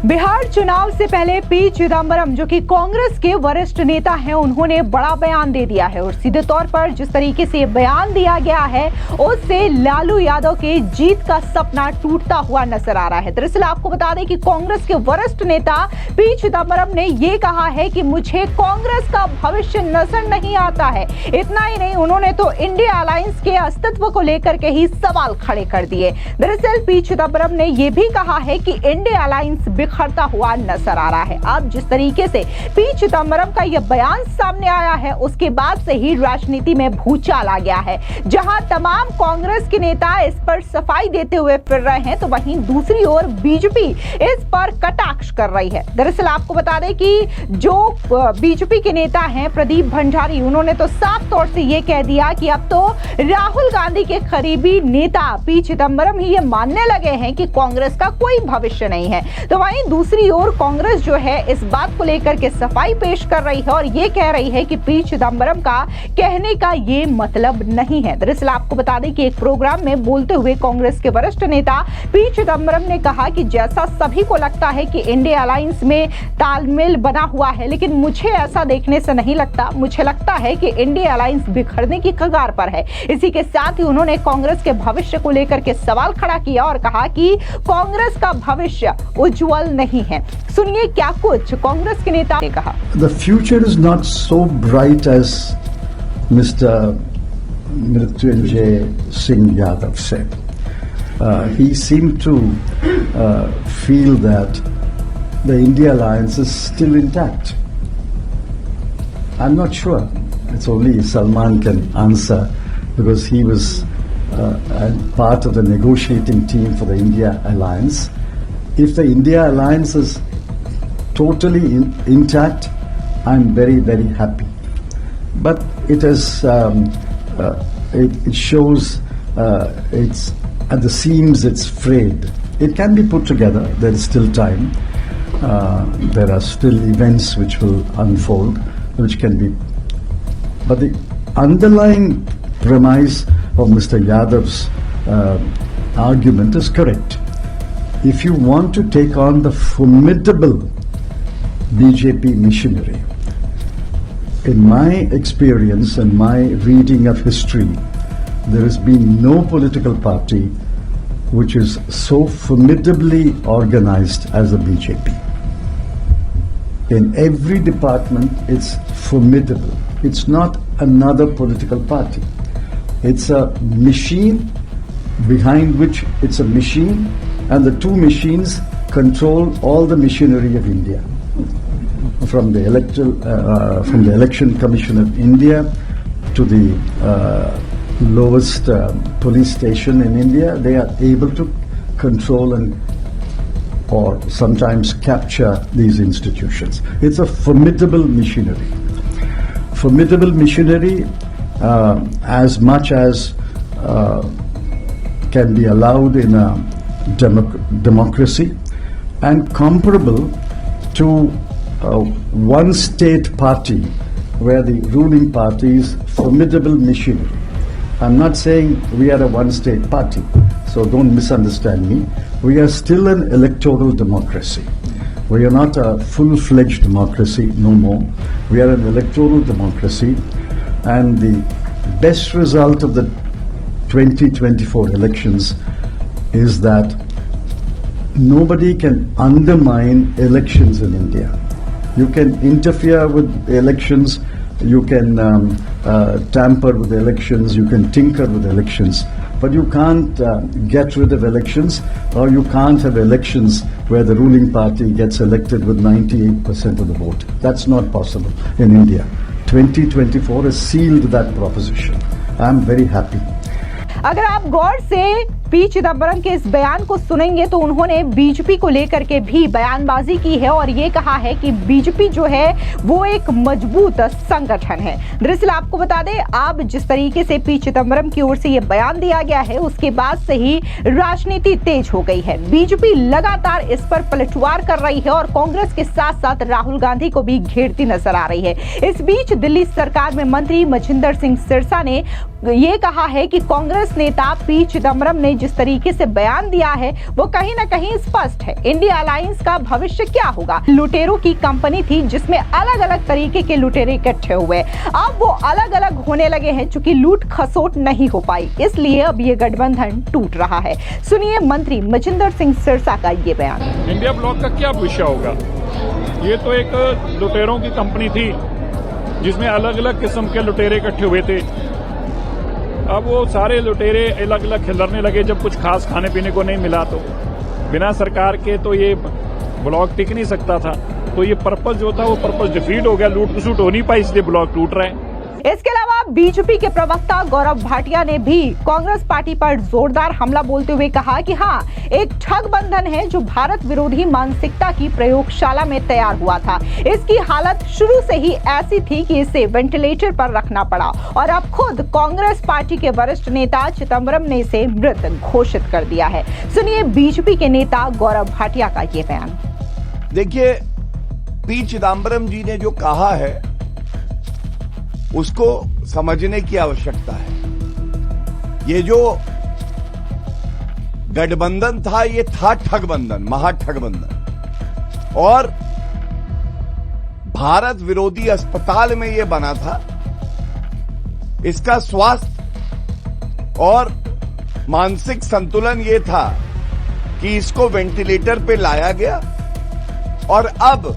बिहार चुनाव से पहले पी चिदम्बरम जो कि कांग्रेस के वरिष्ठ नेता हैं, उन्होंने बड़ा बयान दे दिया है और सीधे तौर पर जिस तरीके से बयान दिया गया है उससे लालू यादव के जीत का सपना टूटता हुआ नजर आ रहा है। दरअसल आपको बता दें कि कांग्रेस के वरिष्ठ नेता पी चिदम्बरम ने ये कहा है कि मुझे कांग्रेस का भविष्य नजर नहीं आता है। इतना ही नहीं, उन्होंने तो इंडिया अलायंस के अस्तित्व को लेकर के ही सवाल खड़े कर दिए। दरअसल पी चिदम्बरम ने यह भी कहा है कि इंडिया अलायंस बिखरता हुआ नजर आ रहा है। अब जिस तरीके से पी चिदम्बरम का यह बयान सामने आया है, उसके बाद से ही राजनीति में भूचाल आ गया है। जहां तमाम कांग्रेस के नेता इस पर सफाई देते हुए फिर रहे हैं, तो वहीं दूसरी ओर बीजेपी इस पर कटाक्ष कर रही है। दरअसल आपको बता दें कि जो बीजेपी के नेता हैं प्रदीप भंडारी, उन्होंने तो साफ तौर से यह कह दिया कि अब तो राहुल गांधी के करीबी नेता पी चिदम्बरम ही ये मानने लगे हैं कि कांग्रेस का कोई भविष्य नहीं है। तो वहीं दूसरी ओर कांग्रेस जो है इस बात को लेकर के सफाई पेश कर रही है और ये कह रही है कि पी चिदम्बरम का कहने का ये मतलब नहीं है। दरअसल आपको बता दें कि एक प्रोग्राम में बोलते हुए कांग्रेस के वरिष्ठ नेता पी चिदम्बरम ने कहा कि जैसा सभी को लगता है कि इंडिया अलायंस में तालमेल बना हुआ है, लेकिन मुझे ऐसा देखने से नहीं लगता। मुझे लगता है कि इंडिया अलायंस बिखरने की कगार पर है। इसी के साथ ही उन्होंने कांग्रेस के भविष्य को लेकर के सवाल खड़ा किया और कहा कि कांग्रेस का भविष्य उज्जवल नहीं है। सुनिए क्या कुछ कांग्रेस के नेता ने कहा। The future is not so bright as Mr. Mrityunjay Singh Yadav said. He seemed to feel that the India alliance is still intact. I'm not sure. It's only Salman can answer because he was part of the negotiating team for the India alliance. If the India alliance is totally intact, I'm very, very happy. But it is, it shows it's at the seams, it's frayed. It can be put together. There is still time. There are still events which will unfold, which can be. But the underlying premise of Mr. Yadav's argument is correct. If you want to take on the formidable BJP machinery, in my experience and my reading of history, there has been no political party which is so formidably organized as the BJP. In every department, it's formidable. It's not another political party. It's a machine behind which it's a machine, and the two machines control all the machinery of India. From the Election Commission of India to the lowest police station in India, they are able to control and or sometimes capture these institutions. It's a formidable machinery. Formidable machinery as much as can be allowed in a democracy, and comparable to one state party where the ruling party is formidable machinery. I'm not saying we are a one state party, so don't misunderstand me. We are still an electoral democracy. We are not a full-fledged democracy, no more. We are an electoral democracy, and the best result of the 2024 elections is that nobody can undermine elections in India. You can interfere with elections, you can tamper with elections, you can tinker with elections, but you can't get rid of elections, or you can't have elections where the ruling party gets elected with 98% of the vote. That's not possible in India. 2024 has sealed that proposition. I'm very happy. अगर आप गौर से P Chidambaram के इस बयान को सुनेंगे तो उन्होंने बीजेपी को लेकर के भी बयानबाजी की है और ये कहा है कि बीजेपी जो है वो एक मजबूत संगठन है। दरअसल आपको बता दें, अब जिस तरीके से पी चिदम्बरम की ओर से ये बयान दिया गया है, उसके बाद से ही राजनीति तेज हो गई है। बीजेपी लगातार इस पर पलटवार कर रही है और कांग्रेस के साथ साथ राहुल गांधी को भी घेरती नजर आ रही है। इस बीच दिल्ली सरकार में मंत्री मच्छिंदर सिंह सिरसा ने ये कहा है कि कांग्रेस नेता पी चिदम्बरम ने जिस तरीके से बयान दिया है वो कहीं ना कहीं स्पष्ट है। इंडिया अलायंस का भविष्य क्या होगा? लुटेरों की कंपनी थी जिसमें अलग अलग तरीके के लुटेरे इकट्ठे हुए, अब वो अलग अलग होने लगे हैं चूंकि लूट खसोट नहीं हो पाई, इसलिए अब ये गठबंधन टूट रहा है। सुनिए मंत्री मजिंदर सिंह सिरसा का ये बयान। इंडिया ब्लॉक का क्या भविष्य होगा? ये तो एक लुटेरों की कंपनी थी जिसमें अलग अलग किस्म के लुटेरे इकट्ठे हुए थे। अब वो सारे लुटेरे अलग अलग खिलरने लगे जब कुछ खास खाने पीने को नहीं मिला। तो बिना सरकार के तो ये ब्लॉक टिक नहीं सकता था। तो ये पर्पस जो था वो पर्पस डिफीट हो गया, लूट खसूट हो नहीं पाई, इसलिए ब्लॉक टूट रहे हैं। इसके अलावा बीजेपी के प्रवक्ता गौरव भाटिया ने भी कांग्रेस पार्टी पर जोरदार हमला बोलते हुए कहा कि हाँ, एक ठग बंधन है जो भारत विरोधी मानसिकता की प्रयोगशाला में तैयार हुआ था। इसकी हालत शुरू से ही ऐसी थी कि इसे वेंटिलेटर पर रखना पड़ा और अब खुद कांग्रेस पार्टी के वरिष्ठ नेता चिदम्बरम ने इसे मृत घोषित कर दिया है। सुनिए बीजेपी के नेता गौरव भाटिया का ये बयान। देखिए, पी चिदम्बरम जी ने जो कहा है उसको समझने की आवश्यकता है। ये जो गठबंधन था ये था ठगबंधन, महाठगबंधन, और भारत विरोधी अस्पताल में ये बना था। इसका स्वास्थ्य और मानसिक संतुलन ये था कि इसको वेंटिलेटर पे लाया गया और अब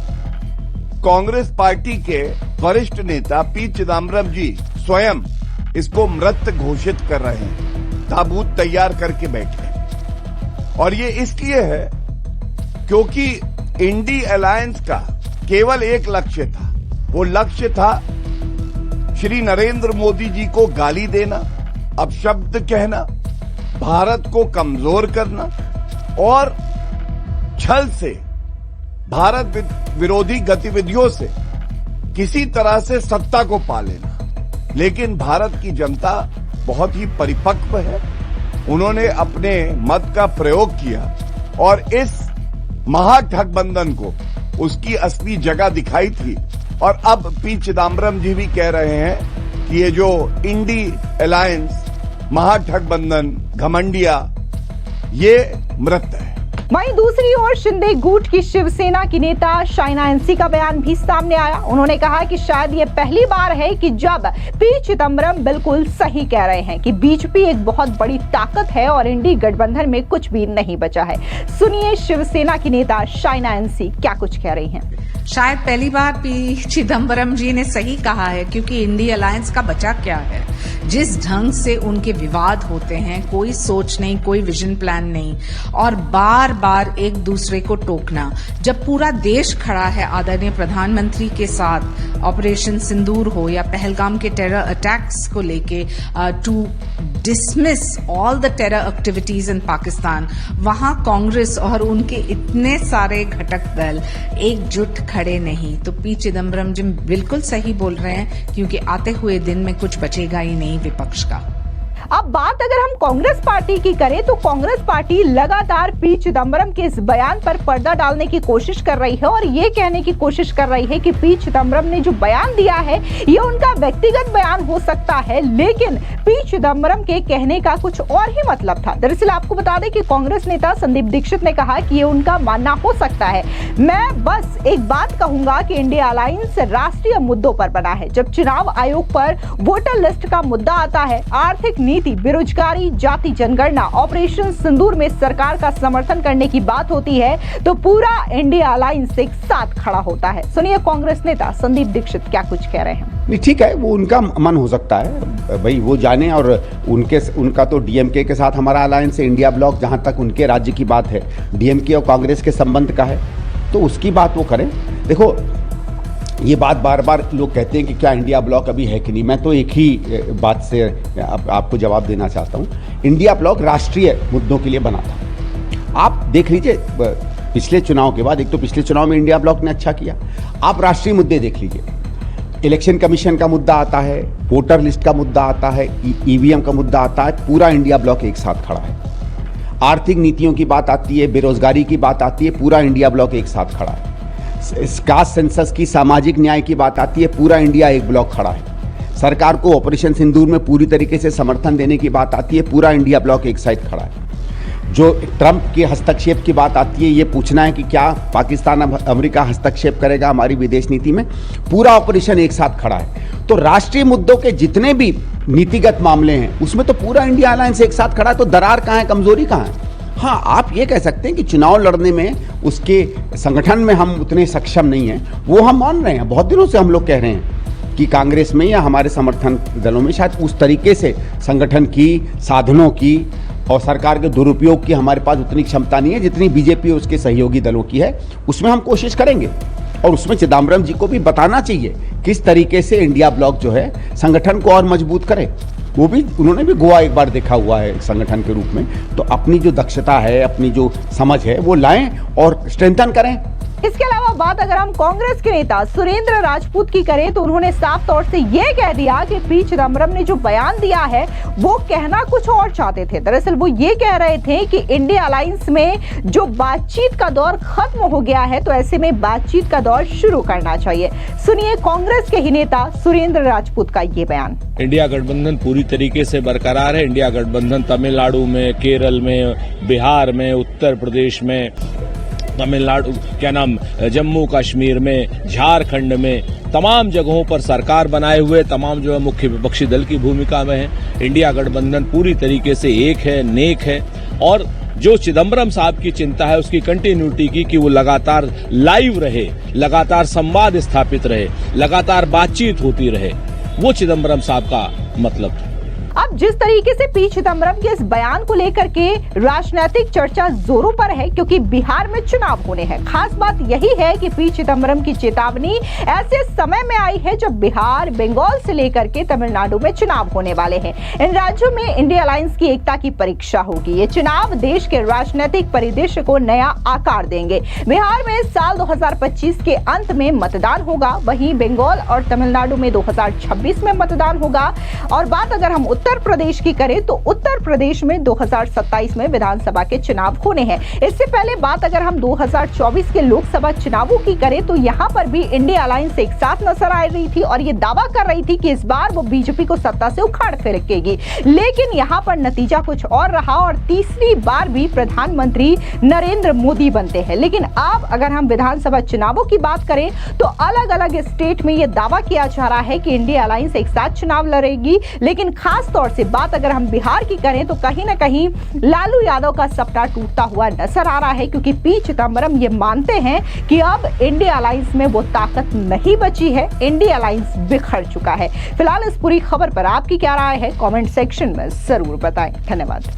कांग्रेस पार्टी के वरिष्ठ नेता पी चिदम्बरम जी स्वयं इसको मृत घोषित कर रहे हैं, ताबूत तैयार करके बैठे। और ये इसलिए है क्योंकि इंडिया अलायंस का केवल एक लक्ष्य था। वो लक्ष्य था श्री नरेंद्र मोदी जी को गाली देना, अपशब्द कहना, भारत को कमजोर करना और छल से, भारत विरोधी गतिविधियों से किसी तरह से सत्ता को पा लेना। लेकिन भारत की जनता बहुत ही परिपक्व है। उन्होंने अपने मत का प्रयोग किया और इस महाठगबंधन को उसकी असली जगह दिखाई थी। और अब पी चिदम्बरम जी भी कह रहे हैं कि ये जो इंडिया अलायंस, महाठगबंधन, घमंडिया, ये मृत है। वहीं दूसरी ओर शिंदे गुट की शिवसेना की नेता शाइना एनसी का बयान भी सामने आया। उन्होंने कहा कि शायद ये पहली बार है कि जब पी चिदम्बरम बिल्कुल सही कह रहे हैं कि बीजेपी एक बहुत बड़ी ताकत है और इंडी गठबंधन में कुछ भी नहीं बचा है। सुनिए शिवसेना की नेता शाइना एनसी क्या कुछ कह रही हैं। शायद पहली बार पी चिदम्बरम जी ने सही कहा है, क्योंकि इंडिया अलायंस का बचा क्या है। जिस ढंग से उनके विवाद होते हैं, कोई सोच नहीं, कोई विजन प्लान नहीं, और बार बार एक दूसरे को टोकना। जब पूरा देश खड़ा है आदरणीय प्रधानमंत्री के साथ, ऑपरेशन सिंदूर हो या पहलगाम के टेरर अटैक्स को लेके to dismiss all the terror activities in Pakistan, वहां कांग्रेस और उनके इतने सारे घटक दल एकजुट खड़े नहीं। तो पी चिदम्बरम जी बिल्कुल सही बोल रहे हैं, क्योंकि आते हुए दिन में कुछ बचेगा ही नहीं विपक्ष का। अब बात अगर हम कांग्रेस पार्टी की करें तो कांग्रेस पार्टी लगातार पी चिदम्बरम के इस बयान पर पर्दा डालने की कोशिश कर रही है और ये कहने की कोशिश कर रही है कि पी चिदम्बरम ने जो बयान दिया है ये उनका व्यक्तिगत बयान हो सकता है, लेकिन पी चिदम्बरम के कहने का कुछ और ही मतलब था। दरअसल आपको बता दें कि कांग्रेस नेता संदीप दीक्षित ने कहा कि ये उनका मानना हो सकता है। मैं बस एक बात कहूंगा कि इंडिया अलायंस राष्ट्रीय मुद्दों पर बना है। जब चुनाव आयोग पर वोटर लिस्ट का मुद्दा आता है, आर्थिक नीति, बेरोजगारी, जाति जनगणना, ऑपरेशन सिंदूर में सरकार का समर्थन करने की बात होती है तो पूरा इंडिया अलायंस एक साथ खड़ा होता है। सुनिए कांग्रेस नेता संदीप दीक्षित क्या कुछ कह रहे हैं। नहीं, ठीक है, वो उनका मन हो सकता है भाई, वो जाने। और उनका तो डीएमके के साथ हमारा अलायंस है, इंडिया ब्लॉक, जहां तक उनके राज्य की बात है, डीएमके और कांग्रेस के संबंध का है, तो उसकी बात वो करें। देखो, ये बात बार बार लोग कहते हैं कि क्या इंडिया ब्लॉक अभी है कि नहीं। मैं तो एक ही बात से आपको जवाब देना चाहता हूँ। इंडिया ब्लॉक राष्ट्रीय मुद्दों के लिए बना था। आप देख लीजिए पिछले चुनाव के बाद, एक तो पिछले चुनाव में इंडिया ब्लॉक ने अच्छा किया, आप राष्ट्रीय मुद्दे देख लीजिए। इलेक्शन कमीशन का मुद्दा आता है, वोटर लिस्ट का मुद्दा आता है, ईवीएम का मुद्दा आता है, पूरा इंडिया ब्लॉक एक साथ खड़ा है। आर्थिक नीतियों की बात आती है, बेरोजगारी की बात आती है, पूरा इंडिया ब्लॉक एक साथ खड़ा है। कास्ट सेंसस की, सामाजिक न्याय की बात आती है, पूरा इंडिया एक ब्लॉक खड़ा है। सरकार को ऑपरेशन सिंदूर में पूरी तरीके से समर्थन देने की बात आती है, पूरा इंडिया ब्लॉक एक साइड खड़ा है। जो ट्रंप के हस्तक्षेप की बात आती है, ये पूछना है कि क्या पाकिस्तान अब अमेरिका हस्तक्षेप करेगा हमारी विदेश नीति में, पूरा ऑपरेशन एक साथ खड़ा है। तो राष्ट्रीय मुद्दों के जितने भी नीतिगत मामले हैं उसमें तो पूरा इंडिया अलायंस एक साथ खड़ा है। तो दरार कहाँ है, कमजोरी कहाँ है? हाँ, आप ये कह सकते हैं कि चुनाव लड़ने में उसके संगठन में हम उतने सक्षम नहीं हैं, वो हम मान रहे हैं। बहुत दिनों से हम लोग कह रहे हैं कि कांग्रेस में या हमारे समर्थन दलों में शायद उस तरीके से संगठन की, साधनों की और सरकार के दुरुपयोग की हमारे पास उतनी क्षमता नहीं है जितनी बीजेपी और उसके सहयोगी दलों की है। उसमें हम कोशिश करेंगे और उसमें चिदम्बरम जी को भी बताना चाहिए किस तरीके से इंडिया ब्लॉक जो है संगठन को और मजबूत करे। वो भी, उन्होंने भी गोवा एक बार देखा हुआ है संगठन के रूप में, तो अपनी जो दक्षता है, अपनी जो समझ है वो लाएं और स्ट्रेंथन करें। इसके अलावा बात अगर हम कांग्रेस के नेता सुरेंद्र राजपूत की करें तो उन्होंने साफ तौर से यह कह दिया कि पी चिदम्बरम ने जो बयान दिया है वो कहना कुछ और चाहते थे। दरअसल वो ये कह रहे थे कि इंडिया अलायंस में जो बातचीत का दौर खत्म हो गया है, तो ऐसे में बातचीत का दौर शुरू करना चाहिए। सुनिए कांग्रेस के ही नेता सुरेंद्र राजपूत का ये बयान। इंडिया गठबंधन पूरी तरीके से बरकरार है। इंडिया गठबंधन तमिलनाडु में, केरल में, बिहार में, उत्तर प्रदेश में, तमिलनाडु जम्मू कश्मीर में, झारखंड में, तमाम जगहों पर सरकार बनाए हुए तमाम जो है मुख्य विपक्षी दल की भूमिका में है। इंडिया गठबंधन पूरी तरीके से एक है, नेक है। और जो चिदम्बरम साहब की चिंता है उसकी कंटिन्यूटी की कि वो लगातार लाइव रहे, लगातार संवाद स्थापित रहे, लगातार बातचीत होती रहे, वो चिदम्बरम साहब का मतलब था। अब जिस तरीके से पी चिदम्बरम के इस बयान को लेकर के राजनीतिक चर्चा जोरों पर है, क्योंकि बिहार में चुनाव होने हैं। खास बात यही है कि पी चिदम्बरम की चेतावनी ऐसे समय में आई है जब बिहार, बंगाल से लेकर के तमिलनाडु में चुनाव होने वाले हैं। इन राज्यों में इंडिया अलायंस की एकता की परीक्षा होगी। ये चुनाव देश के राजनीतिक परिदृश्य को नया आकार देंगे। बिहार में साल 2025 के अंत में मतदान होगा, वहीं बंगाल और तमिलनाडु में 2026 में मतदान होगा। और बात अगर हम उत्तर प्रदेश की करें तो उत्तर प्रदेश में 2027 में विधानसभा के चुनाव होने हैं। इससे पहले बात अगर हम 2024 के लोकसभा चुनावों की करें तो यहां पर भी इंडिया अलायंस एक साथ नजर आ रही थी और ये दावा कर रही थी कि इस बार वो बीजेपी को सत्ता से उखाड़ फेंकेगी। लेकिन यहां पर नतीजा कुछ और रहा और तीसरी बार भी प्रधानमंत्री नरेंद्र मोदी बनते हैं। लेकिन अब अगर हम विधानसभा चुनावों की बात करें तो अलग अलग स्टेट में यह दावा किया जा रहा है कि इंडिया अलायंस एक साथ चुनाव लड़ेगी। लेकिन खास तौर से बात अगर हम बिहार की करें तो कहीं ना कहीं लालू यादव का सपना टूटता हुआ नजर आ रहा है, क्योंकि पी चिदम्बरम ये मानते हैं कि अब इंडिया अलायंस में वो ताकत नहीं बची है, इंडिया अलायंस बिखर चुका है। फिलहाल इस पूरी खबर पर आपकी क्या राय है, कमेंट सेक्शन में जरूर बताएं। धन्यवाद।